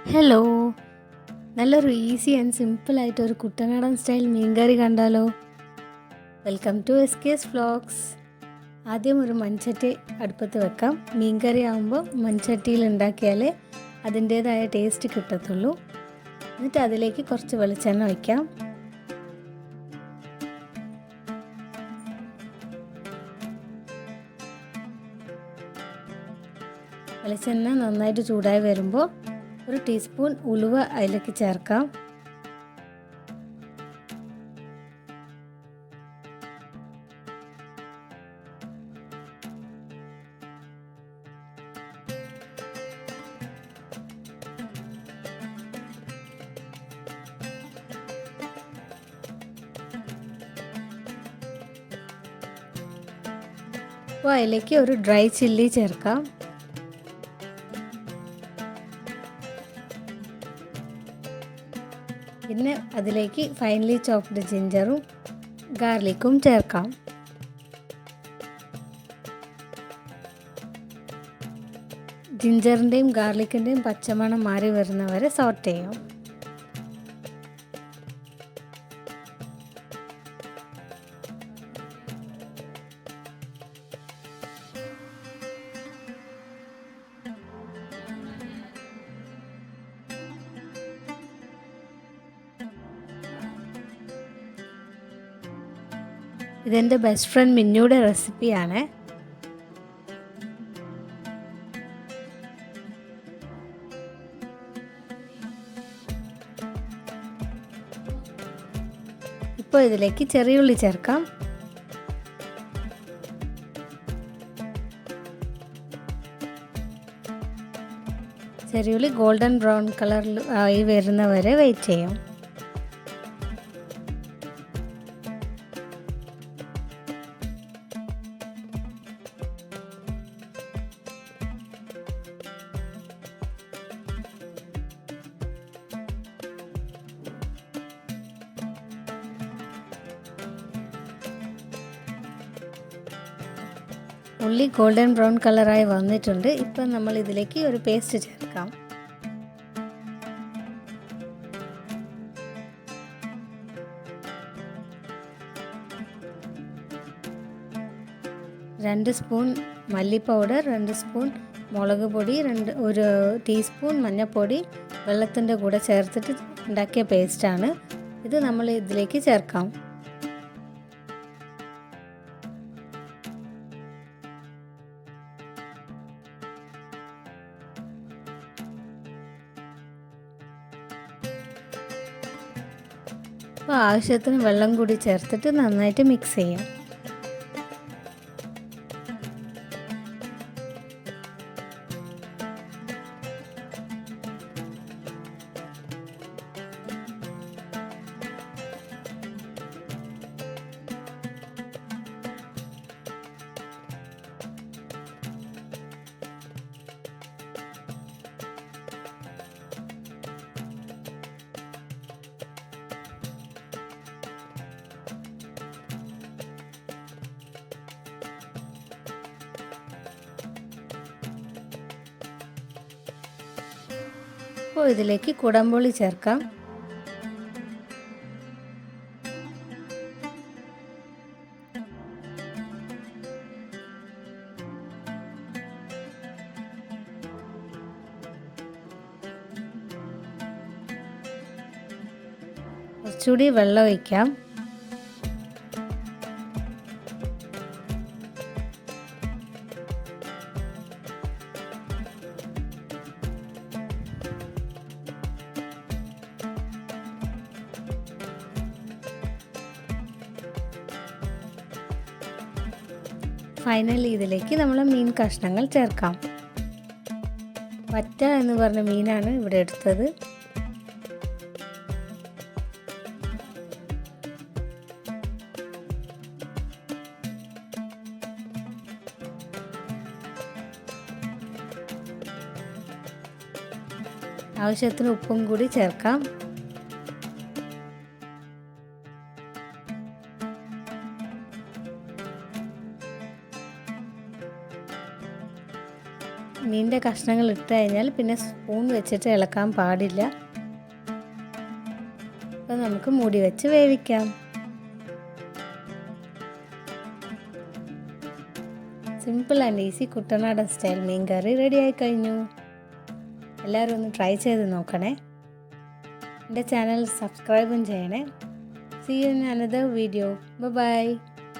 Hello! നല്ലൊരു easy and simple ആയിട്ടൊരു കുട്ടനാടൻ സ്റ്റൈൽ മീൻകറി കണ്ടാലോ? Welcome to S vlogs. ആദ്യം ഒരു മൺചട്ടി അടുപ്പത്ത് വെക്കാം. മീൻകറി ആകുമ്പോൾ മൺചട്ടിയിൽ ഉണ്ടാക്കിയാലേ അതിൻ്റേതായ ടേസ്റ്റ് കിട്ടത്തുള്ളൂ. എന്നിട്ട് അതിലേക്ക് കുറച്ച് വെളിച്ചെണ്ണ വയ്ക്കാം. വെളിച്ചെണ്ണ നന്നായിട്ട് ചൂടായി വരുമ്പോൾ ഒരു ടീസ്പൂൺ ഉലുവ അതിലേക്ക് ചേർക്കാം. അപ്പോൾ അതിലേക്ക് ഒരു ഡ്രൈ ചില്ലി ചേർക്കാം. പിന്നെ അതിലേക്ക് ഫൈനലി ചോപ്ഡ് ജിഞ്ചറും ഗാർലിക്കും ചേർക്കാം. ജിഞ്ചറിൻ്റെയും ഗാർലിക്കിൻ്റെയും പച്ചമണം മാറി വരുന്നവരെ സോട്ട് ചെയ്യാം. ഇതെൻ്റെ ബെസ്റ്റ് ഫ്രണ്ട് മിന്നുയുടെ റെസിപ്പിയാണ്. ഇപ്പോൾ ഇതിലേക്ക് ചെറിയുള്ളി ചേർക്കാം. ചെറിയുള്ളി ഗോൾഡൻ ബ്രൗൺ കളറിൽ ആയി വരുന്നവരെ വെയിറ്റ് ചെയ്യാം. ഉള്ളി ഗോൾഡൻ ബ്രൗൺ കളറായി വന്നിട്ടുണ്ട്. ഇപ്പം നമ്മൾ ഇതിലേക്ക് ഒരു പേസ്റ്റ് ചേർക്കാം. രണ്ട് സ്പൂൺ മല്ലി പൗഡർ, 2 സ്പൂൺ മുളക് പൊടി, ഒരു ടീസ്പൂൺ മഞ്ഞൾപ്പൊടി വെള്ളത്തിൻ്റെ കൂടെ ചേർത്തിട്ട് ഉണ്ടാക്കിയ പേസ്റ്റാണ് ഇത്. നമ്മൾ ഇതിലേക്ക് ചേർക്കാം. അപ്പോൾ ആവശ്യത്തിന് വെള്ളം കൂടി ചേർത്തിട്ട് നന്നായിട്ട് മിക്സ് ചെയ്യാം. അപ്പോൾ ഇതിലേക്ക് കുടംപുളി ചേർക്കാം. കുറച്ചുകൂടി വെള്ളം ഒഴിക്കാം. ഫൈനലി ഇതിലേക്ക് നമ്മൾ മീൻ കഷ്ണങ്ങൾ ചേർക്കാം. വറ്റ എന്ന് പറഞ്ഞ മീനാണ് ഇവിടെ എടുത്തത്. ആവശ്യത്തിന് ഉപ്പും കൂടി ചേർക്കാം. മീനിൻ്റെ കഷ്ണങ്ങൾ ഇട്ട് കഴിഞ്ഞാൽ പിന്നെ സ്പൂൺ വെച്ചിട്ട് ഇളക്കാൻ പാടില്ല. അപ്പോൾ നമുക്ക് മൂടി വെച്ച് വേവിക്കാം. സിമ്പിൾ ആൻഡ് ഈസി കുട്ടനാടൻ സ്റ്റൈൽ മീൻ കറി റെഡി ആയി കഴിഞ്ഞു. എല്ലാവരും ഒന്ന് ട്രൈ ചെയ്ത് നോക്കണേ. എൻ്റെ ചാനൽ സബ്സ്ക്രൈബും ചെയ്യണേ. See you in another video. Bye bye.